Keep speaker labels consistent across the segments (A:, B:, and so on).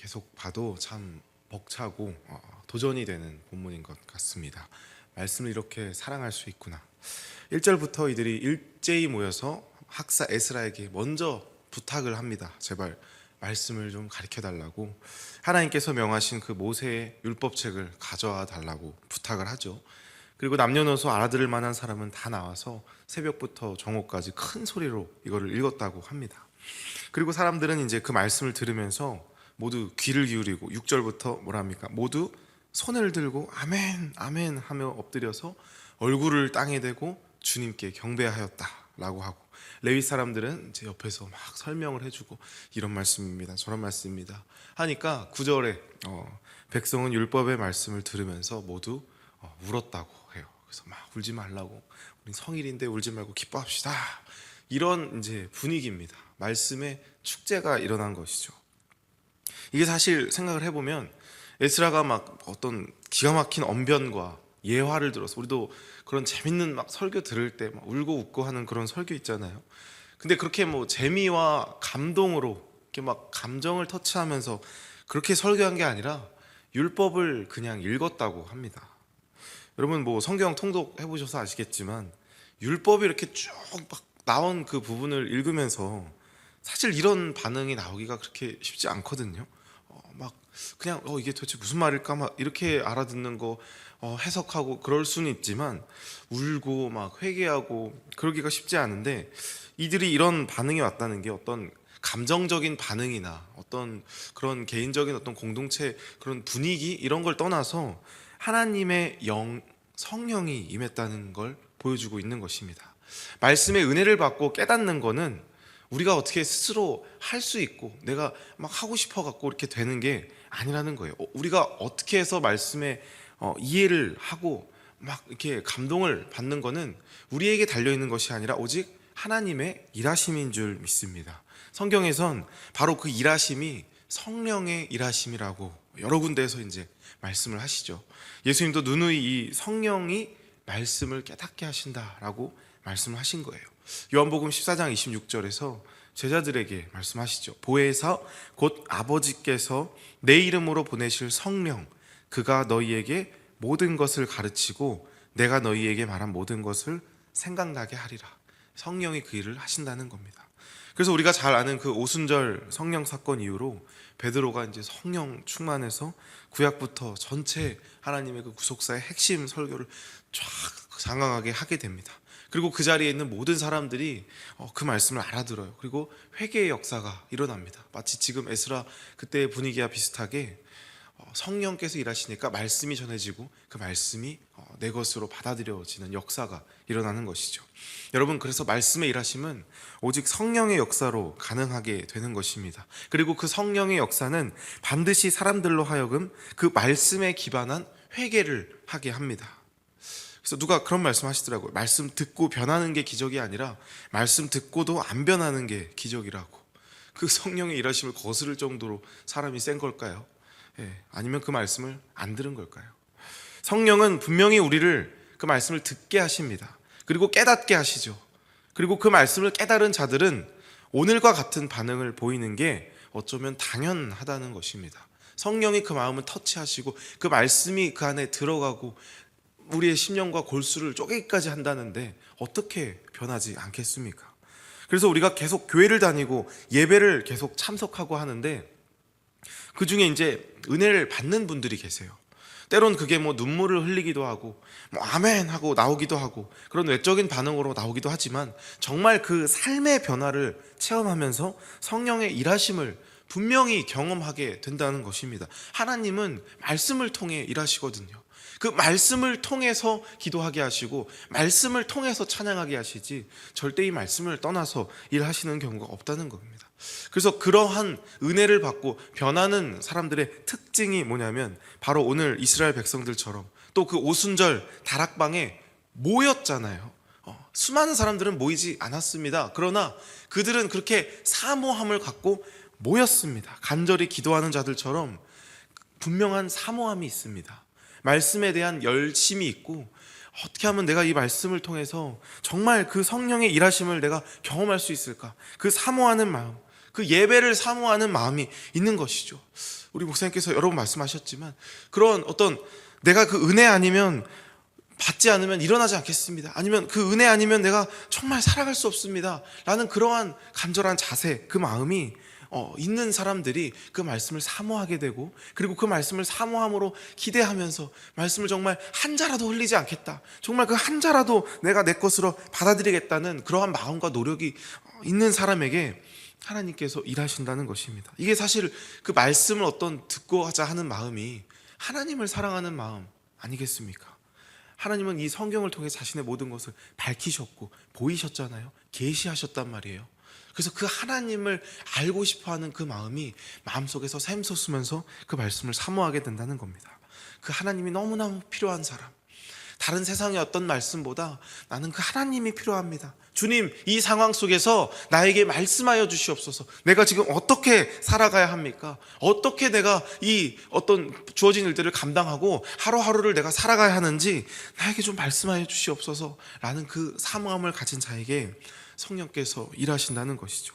A: 계속 봐도 참 벅차고 도전이 되는 본문인 것 같습니다. 말씀을 이렇게 사랑할 수 있구나. 1절부터 이들이 일제히 모여서 학사 에스라에게 먼저 부탁을 합니다. 제발 말씀을 좀 가르쳐 달라고. 하나님께서 명하신 그 모세의 율법책을 가져와 달라고 부탁을 하죠. 그리고 남녀노소 알아들을 만한 사람은 다 나와서 새벽부터 정오까지 큰 소리로 이거를 읽었다고 합니다. 그리고 사람들은 이제 그 말씀을 들으면서 모두 귀를 기울이고 6절부터 뭐라 합니까? 모두 손을 들고 아멘 아멘 하며 엎드려서 얼굴을 땅에 대고 주님께 경배하였다라고 하고, 레위 사람들은 이제 옆에서 막 설명을 해주고 이런 말씀입니다, 저런 말씀입니다 하니까 9절에 백성은 율법의 말씀을 들으면서 모두 울었다고 해요. 그래서 막 울지 말라고, 우리 성일인데 울지 말고 기뻐합시다, 이런 이제 분위기입니다. 말씀의 축제가 일어난 것이죠. 이게 사실 생각을 해보면 에스라가 막 어떤 기가 막힌 언변과 예화를 들어서, 우리도 그런 재밌는 막 설교 들을 때 막 울고 웃고 하는 그런 설교 있잖아요. 근데 그렇게 뭐 재미와 감동으로 이렇게 막 감정을 터치하면서 그렇게 설교한 게 아니라 율법을 그냥 읽었다고 합니다. 여러분 뭐 성경 통독 해보셔서 아시겠지만 율법이 이렇게 쭉 막 나온 그 부분을 읽으면서 사실 이런 반응이 나오기가 그렇게 쉽지 않거든요. 막 그냥 이게 도대체 무슨 말일까 막 이렇게 알아듣는 거 해석하고 그럴 수는 있지만 울고 막 회개하고 그러기가 쉽지 않은데, 이들이 이런 반응이 왔다는 게 어떤 감정적인 반응이나 어떤 그런 개인적인 어떤 공동체 그런 분위기 이런 걸 떠나서 하나님의 성령이 임했다는 걸 보여주고 있는 것입니다. 말씀의 은혜를 받고 깨닫는 거는 우리가 어떻게 스스로 할 수 있고 내가 막 하고 싶어 갖고 이렇게 되는 게 아니라는 거예요. 우리가 어떻게 해서 말씀에 이해를 하고 막 이렇게 감동을 받는 거는 우리에게 달려있는 것이 아니라 오직 하나님의 일하심인 줄 믿습니다. 성경에선 바로 그 일하심이 성령의 일하심이라고 여러 군데에서 이제 말씀을 하시죠. 예수님도 누누이 이 성령이 말씀을 깨닫게 하신다라고 말씀을 하신 거예요. 요한복음 14장 26절에서 제자들에게 말씀하시죠. 보혜사 곧 아버지께서 내 이름으로 보내실 성령, 그가 너희에게 모든 것을 가르치고 내가 너희에게 말한 모든 것을 생각나게 하리라. 성령이 그 일을 하신다는 겁니다. 그래서 우리가 잘 아는 그 오순절 성령 사건 이후로 베드로가 이제 성령 충만해서 구약부터 전체 하나님의 그 구속사의 핵심 설교를 쫙 장황하게 하게 됩니다. 그리고 그 자리에 있는 모든 사람들이 그 말씀을 알아들어요. 그리고 회개의 역사가 일어납니다. 마치 지금 에스라 그때의 분위기와 비슷하게 성령께서 일하시니까 말씀이 전해지고 그 말씀이 내 것으로 받아들여지는 역사가 일어나는 것이죠. 여러분, 그래서 말씀의 일하심은 오직 성령의 역사로 가능하게 되는 것입니다. 그리고 그 성령의 역사는 반드시 사람들로 하여금 그 말씀에 기반한 회개를 하게 합니다. 그래서 누가 그런 말씀 하시더라고요. 말씀 듣고 변하는 게 기적이 아니라 말씀 듣고도 안 변하는 게 기적이라고. 그 성령의 일하심을 거스를 정도로 사람이 센 걸까요? 아니면 그 말씀을 안 들은 걸까요? 성령은 분명히 우리를 그 말씀을 듣게 하십니다. 그리고 깨닫게 하시죠. 그리고 그 말씀을 깨달은 자들은 오늘과 같은 반응을 보이는 게 어쩌면 당연하다는 것입니다. 성령이 그 마음을 터치하시고 그 말씀이 그 안에 들어가고 우리의 심령과 골수를 쪼개기까지 한다는데 어떻게 변하지 않겠습니까? 그래서 우리가 계속 교회를 다니고 예배를 계속 참석하고 하는데 그 중에 이제 은혜를 받는 분들이 계세요. 때론 그게 뭐 눈물을 흘리기도 하고 뭐 아멘 하고 나오기도 하고 그런 외적인 반응으로 나오기도 하지만 정말 그 삶의 변화를 체험하면서 성령의 일하심을 분명히 경험하게 된다는 것입니다. 하나님은 말씀을 통해 일하시거든요. 그 말씀을 통해서 기도하게 하시고 말씀을 통해서 찬양하게 하시지 절대 이 말씀을 떠나서 일하시는 경우가 없다는 겁니다. 그래서 그러한 은혜를 받고 변하는 사람들의 특징이 뭐냐면 바로 오늘 이스라엘 백성들처럼 또 그 오순절 다락방에 모였잖아요. 수많은 사람들은 모이지 않았습니다. 그러나 그들은 그렇게 사모함을 갖고 모였습니다. 간절히 기도하는 자들처럼 분명한 사모함이 있습니다. 말씀에 대한 열심이 있고 어떻게 하면 내가 이 말씀을 통해서 정말 그 성령의 일하심을 내가 경험할 수 있을까? 그 사모하는 마음, 그 예배를 사모하는 마음이 있는 것이죠. 우리 목사님께서 여러 번 말씀하셨지만 그런 어떤 내가 그 은혜 아니면 받지 않으면 일어나지 않겠습니다. 아니면 그 은혜 아니면 내가 정말 살아갈 수 없습니다. 라는 그러한 간절한 자세, 그 마음이 있는 사람들이 그 말씀을 사모하게 되고, 그리고 그 말씀을 사모함으로 기대하면서 말씀을 정말 한 자라도 흘리지 않겠다, 정말 그 한 자라도 내가 내 것으로 받아들이겠다는 그러한 마음과 노력이 있는 사람에게 하나님께서 일하신다는 것입니다. 이게 사실 그 말씀을 듣고 하자 하는 마음이 하나님을 사랑하는 마음 아니겠습니까? 하나님은 이 성경을 통해 자신의 모든 것을 밝히셨고 보이셨잖아요. 계시하셨단 말이에요. 그래서 그 하나님을 알고 싶어하는 그 마음이 마음속에서 샘솟으면서 그 말씀을 사모하게 된다는 겁니다. 그 하나님이 너무너무 필요한 사람, 다른 세상의 어떤 말씀보다 나는 그 하나님이 필요합니다. 주님, 이 상황 속에서 나에게 말씀하여 주시옵소서. 내가 지금 어떻게 살아가야 합니까? 어떻게 내가 이 어떤 주어진 일들을 감당하고 하루하루를 내가 살아가야 하는지 나에게 좀 말씀하여 주시옵소서 라는 그 사모함을 가진 자에게 성령께서 일하신다는 것이죠.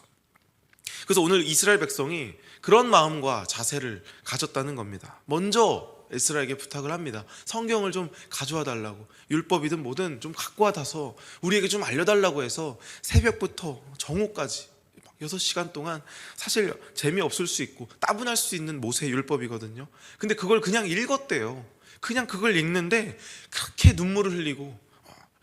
A: 그래서 오늘 이스라엘 백성이 그런 마음과 자세를 가졌다는 겁니다. 먼저 에스라에게 부탁을 합니다. 성경을 좀 가져와 달라고, 율법이든 뭐든 좀 갖고 와서 우리에게 좀 알려달라고 해서 새벽부터 정오까지 6시간 동안, 사실 재미없을 수 있고 따분할 수 있는 모세 율법이거든요. 근데 그걸 그냥 읽었대요. 그냥 그걸 읽는데 그렇게 눈물을 흘리고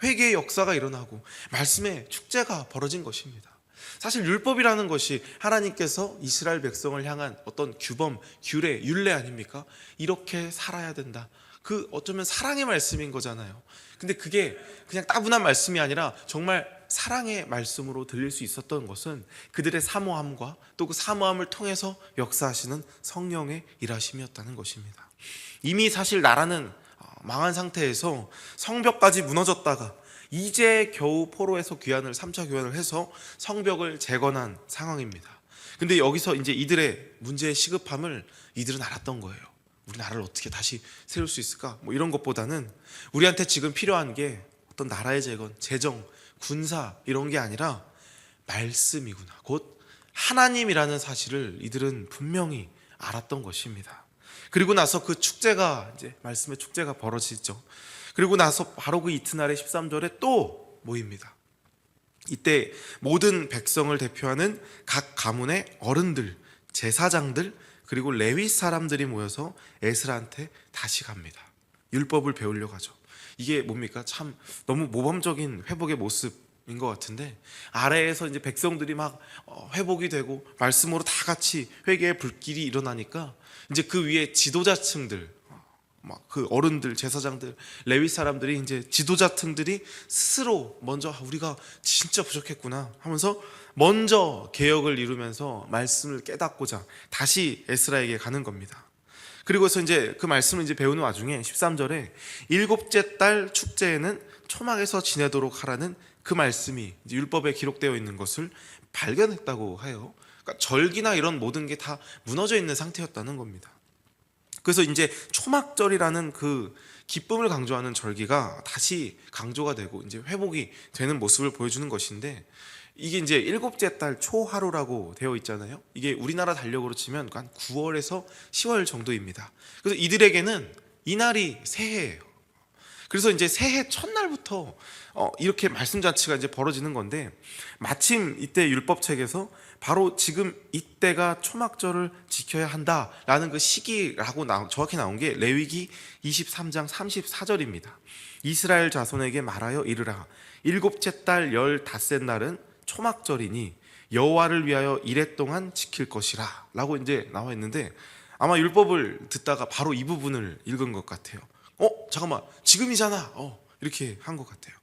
A: 회개의 역사가 일어나고 말씀의 축제가 벌어진 것입니다. 사실 율법이라는 것이 하나님께서 이스라엘 백성을 향한 어떤 규범, 규례, 율례 아닙니까? 이렇게 살아야 된다. 그 어쩌면 사랑의 말씀인 거잖아요. 근데 그게 그냥 따분한 말씀이 아니라 정말 사랑의 말씀으로 들릴 수 있었던 것은 그들의 사모함과 또 그 사모함을 통해서 역사하시는 성령의 일하심이었다는 것입니다. 이미 사실 나라는 망한 상태에서 성벽까지 무너졌다가 이제 겨우 포로에서 3차 귀환을 해서 성벽을 재건한 상황입니다. 근데 여기서 이제 이들의 문제의 시급함을 이들은 알았던 거예요. 우리 나라를 어떻게 다시 세울 수 있을까? 뭐 이런 것보다는 우리한테 지금 필요한 게 어떤 나라의 재건, 재정, 군사 이런 게 아니라 말씀이구나. 곧 하나님이라는 사실을 이들은 분명히 알았던 것입니다. 그리고 나서 그 축제가, 이제 말씀의 축제가 벌어지죠. 그리고 나서 바로 그 이튿날의 13절에 또 모입니다. 이때 모든 백성을 대표하는 각 가문의 어른들, 제사장들, 그리고 레위 사람들이 모여서 에스라한테 다시 갑니다. 율법을 배우려고 하죠. 이게 뭡니까? 참 너무 모범적인 회복의 모습인 것 같은데, 아래에서 이제 백성들이 막 회복이 되고 말씀으로 다 같이 회개의 불길이 일어나니까 이제 그 위에 지도자층들, 막 그 어른들, 제사장들, 레위 사람들이, 이제 지도자층들이 스스로 먼저 우리가 진짜 부족했구나 하면서 먼저 개혁을 이루면서 말씀을 깨닫고자 다시 에스라에게 가는 겁니다. 그리고서 이제 그 말씀을 이제 배우는 와중에 13절에 7째 달 축제에는 초막에서 지내도록 하라는 그 말씀이 이제 율법에 기록되어 있는 것을 발견했다고 해요. 그러니까 절기나 이런 모든 게 다 무너져 있는 상태였다는 겁니다. 그래서 이제 초막절이라는 그 기쁨을 강조하는 절기가 다시 강조가 되고 이제 회복이 되는 모습을 보여주는 것인데, 이게 이제 7째 달 초하루라고 되어 있잖아요. 이게 우리나라 달력으로 치면 한 9월에서 10월 정도입니다. 그래서 이들에게는 이날이 새해예요. 그래서 이제 새해 첫날부터 이렇게 말씀 잔치가 이제 벌어지는 건데, 마침 이때 율법책에서 바로 지금 이때가 초막절을 지켜야 한다라는 그 시기라고 정확히 나온 게 레위기 23장 34절입니다. 이스라엘 자손에게 말하여 이르라. 7째 달 15셋 날은 초막절이니 여호와를 위하여 이래 동안 지킬 것이라 라고 이제 나와 있는데, 아마 율법을 듣다가 바로 이 부분을 읽은 것 같아요. 잠깐만, 지금이잖아. 이렇게 한 것 같아요.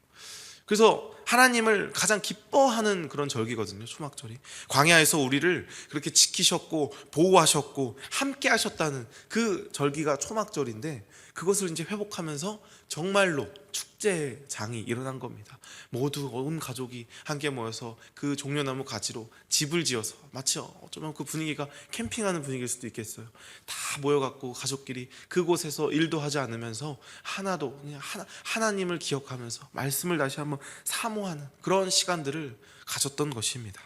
A: 그래서 하나님을 가장 기뻐하는 그런 절기거든요, 초막절이. 광야에서 우리를 그렇게 지키셨고 보호하셨고 함께 하셨다는 그 절기가 초막절인데, 그것을 이제 회복하면서 정말로 축제장이 일어난 겁니다. 모두 온 가족이 함께 모여서 그 종려나무 가지로 집을 지어서, 마치 어쩌면 그 분위기가 캠핑하는 분위기일 수도 있겠어요. 다 모여갖고 가족끼리 그곳에서 일도 하지 않으면서 하나도 그냥 하나님을 기억하면서 말씀을 다시 한번 사모하는 그런 시간들을 가졌던 것입니다.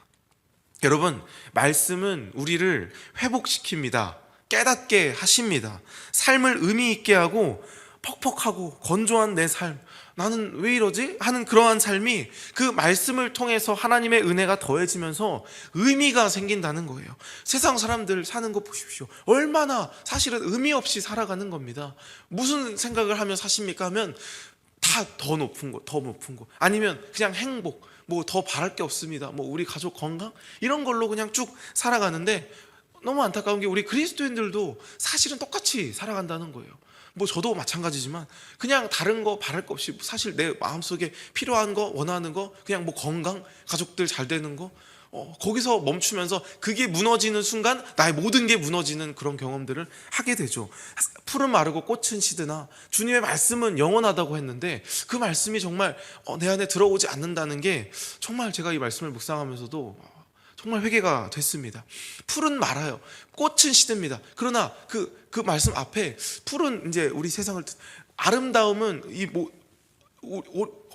A: 여러분, 말씀은 우리를 회복시킵니다. 깨닫게 하십니다. 삶을 의미 있게 하고 퍽퍽하고 건조한 내 삶, 나는 왜 이러지? 하는 그러한 삶이 그 말씀을 통해서 하나님의 은혜가 더해지면서 의미가 생긴다는 거예요. 세상 사람들 사는 거 보십시오. 얼마나 사실은 의미 없이 살아가는 겁니다. 무슨 생각을 하며 사십니까 하면 다 더 높은 거, 더 높은 거, 아니면 그냥 행복, 뭐 더 바랄 게 없습니다. 뭐 우리 가족 건강 이런 걸로 그냥 쭉 살아가는데, 너무 안타까운 게 우리 그리스도인들도 사실은 똑같이 살아간다는 거예요. 뭐 저도 마찬가지지만 그냥 다른 거 바랄 거 없이 사실 내 마음속에 필요한 거, 원하는 거, 그냥 뭐 건강, 가족들 잘 되는 거, 거기서 멈추면서 그게 무너지는 순간 나의 모든 게 무너지는 그런 경험들을 하게 되죠. 풀은 마르고 꽃은 시드나 주님의 말씀은 영원하다고 했는데 그 말씀이 정말 내 안에 들어오지 않는다는 게 정말 제가 이 말씀을 묵상하면서도 정말 회개가 됐습니다. 풀은 말아요. 꽃은 시듭니다. 그러나 그 말씀 앞에 풀은 이제 우리 세상을, 아름다움은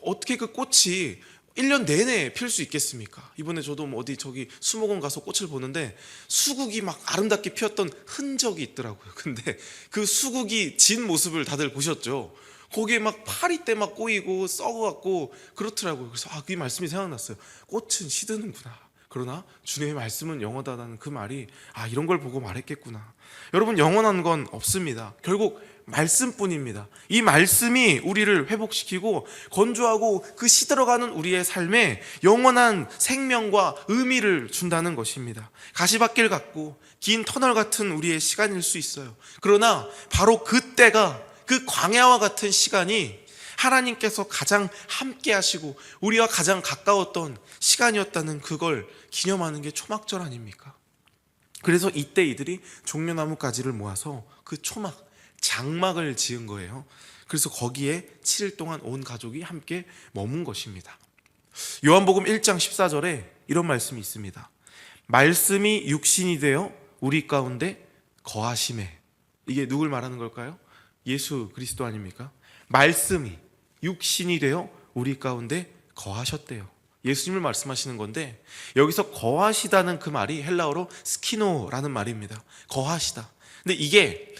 A: 어떻게 그 꽃이 1년 내내 필 수 있겠습니까? 이번에 저도 뭐 어디 저기 수목원 가서 꽃을 보는데 수국이 막 아름답게 피었던 흔적이 있더라고요. 근데 그 수국이 진 모습을 다들 보셨죠? 거기에 막 파리 때 막 꼬이고 썩어갖고 그렇더라고요. 그래서 그 말씀이 생각났어요. 꽃은 시드는구나. 그러나 주님의 말씀은 영원하다는 그 말이 이런 걸 보고 말했겠구나. 여러분, 영원한 건 없습니다. 결국 말씀뿐입니다. 이 말씀이 우리를 회복시키고 건조하고 그 시들어가는 우리의 삶에 영원한 생명과 의미를 준다는 것입니다. 가시밭길 같고 긴 터널 같은 우리의 시간일 수 있어요. 그러나 바로 그때가, 그 광야와 같은 시간이 하나님께서 가장 함께 하시고 우리와 가장 가까웠던 시간이었다는 그걸 기념하는 게 초막절 아닙니까? 그래서 이때 이들이 종려나무 가지를 모아서 그 초막, 장막을 지은 거예요. 그래서 거기에 7일 동안 온 가족이 함께 머문 것입니다. 요한복음 1장 14절에 이런 말씀이 있습니다. 말씀이 육신이 되어 우리 가운데 거하심에. 이게 누굴 말하는 걸까요? 예수 그리스도 아닙니까? 말씀이 육신이 되어 우리 가운데 거하셨대요. 예수님을 말씀하시는 건데, 여기서 거하시다는 그 말이 헬라어로 스키노라는 말입니다. 거하시다. 근데 이게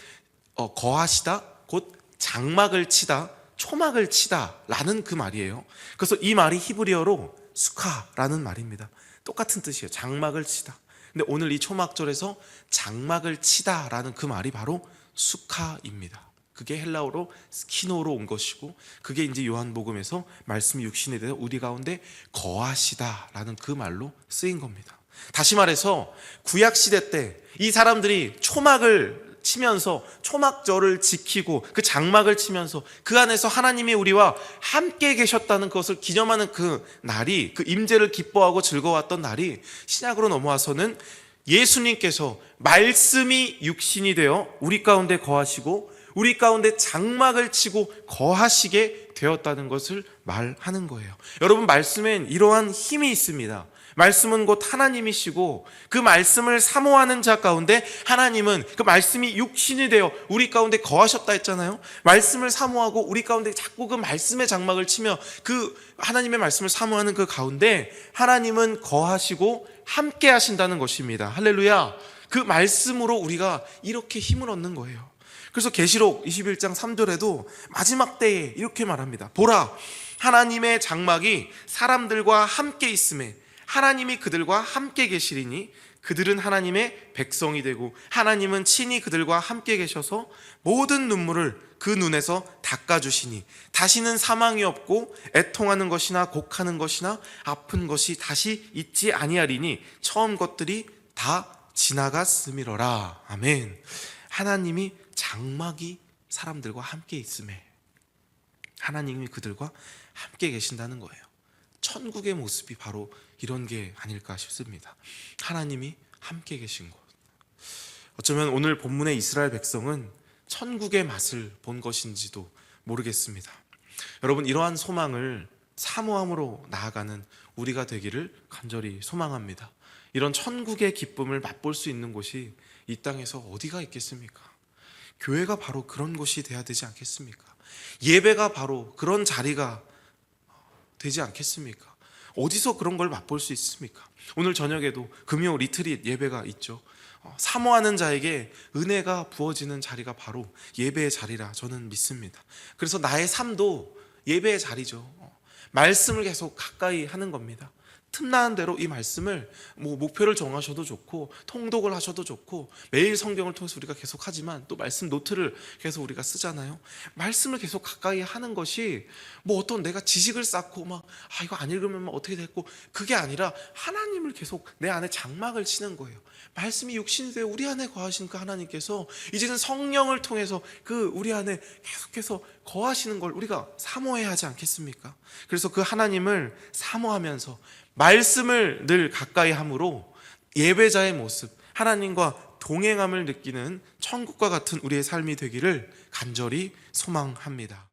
A: 거하시다, 곧 장막을 치다, 초막을 치다 라는 그 말이에요. 그래서 이 말이 히브리어로 수카라는 말입니다. 똑같은 뜻이에요. 장막을 치다. 근데 오늘 이 초막절에서 장막을 치다 라는 그 말이 바로 수카입니다. 그게 헬라어로 스키노로 온 것이고, 그게 이제 요한복음에서 말씀이 육신에 대해서 우리 가운데 거하시다라는 그 말로 쓰인 겁니다. 다시 말해서 구약시대 때 이 사람들이 초막을 치면서 초막절을 지키고 그 장막을 치면서 그 안에서 하나님이 우리와 함께 계셨다는 것을 기념하는 그 날이, 그 임재를 기뻐하고 즐거웠던 날이 신약으로 넘어와서는 예수님께서 말씀이 육신이 되어 우리 가운데 거하시고 우리 가운데 장막을 치고 거하시게 되었다는 것을 말하는 거예요. 여러분, 말씀엔 이러한 힘이 있습니다. 말씀은 곧 하나님이시고 그 말씀을 사모하는 자 가운데 하나님은 그 말씀이 육신이 되어 우리 가운데 거하셨다 했잖아요. 말씀을 사모하고 우리 가운데 자꾸 그 말씀의 장막을 치며 그 하나님의 말씀을 사모하는 그 가운데 하나님은 거하시고 함께 하신다는 것입니다. 할렐루야. 그 말씀으로 우리가 이렇게 힘을 얻는 거예요. 그래서 계시록 21장 3절에도 마지막 때에 이렇게 말합니다. 보라, 하나님의 장막이 사람들과 함께 있음에 하나님이 그들과 함께 계시리니 그들은 하나님의 백성이 되고 하나님은 친히 그들과 함께 계셔서 모든 눈물을 그 눈에서 닦아주시니 다시는 사망이 없고 애통하는 것이나 곡하는 것이나 아픈 것이 다시 있지 아니하리니 처음 것들이 다 지나갔음이로라. 아멘. 하나님이 장막이 사람들과 함께 있음에 하나님이 그들과 함께 계신다는 거예요. 천국의 모습이 바로 이런 게 아닐까 싶습니다. 하나님이 함께 계신 곳. 어쩌면 오늘 본문의 이스라엘 백성은 천국의 맛을 본 것인지도 모르겠습니다. 여러분, 이러한 소망을 사모함으로 나아가는 우리가 되기를 간절히 소망합니다. 이런 천국의 기쁨을 맛볼 수 있는 곳이 이 땅에서 어디가 있겠습니까? 교회가 바로 그런 곳이 돼야 되지 않겠습니까? 예배가 바로 그런 자리가 되지 않겠습니까? 어디서 그런 걸 맛볼 수 있습니까? 오늘 저녁에도 금요 리트릿 예배가 있죠. 사모하는 자에게 은혜가 부어지는 자리가 바로 예배의 자리라 저는 믿습니다. 그래서 나의 삶도 예배의 자리죠. 말씀을 계속 가까이 하는 겁니다. 틈나는 대로 이 말씀을 목표를 정하셔도 좋고 통독을 하셔도 좋고 매일 성경을 통해서 우리가 계속 하지만 또 말씀 노트를 계속 우리가 쓰잖아요. 말씀을 계속 가까이 하는 것이 어떤 내가 지식을 쌓고 이거 안 읽으면 어떻게 됐고 그게 아니라 하나님을 계속 내 안에 장막을 치는 거예요. 말씀이 육신되어 우리 안에 거하신 그 하나님께서 이제는 성령을 통해서 그 우리 안에 계속해서 거하시는 걸 우리가 사모해야 하지 않겠습니까? 그래서 그 하나님을 사모하면서 말씀을 늘 가까이 함으로 예배자의 모습, 하나님과 동행함을 느끼는 천국과 같은 우리의 삶이 되기를 간절히 소망합니다.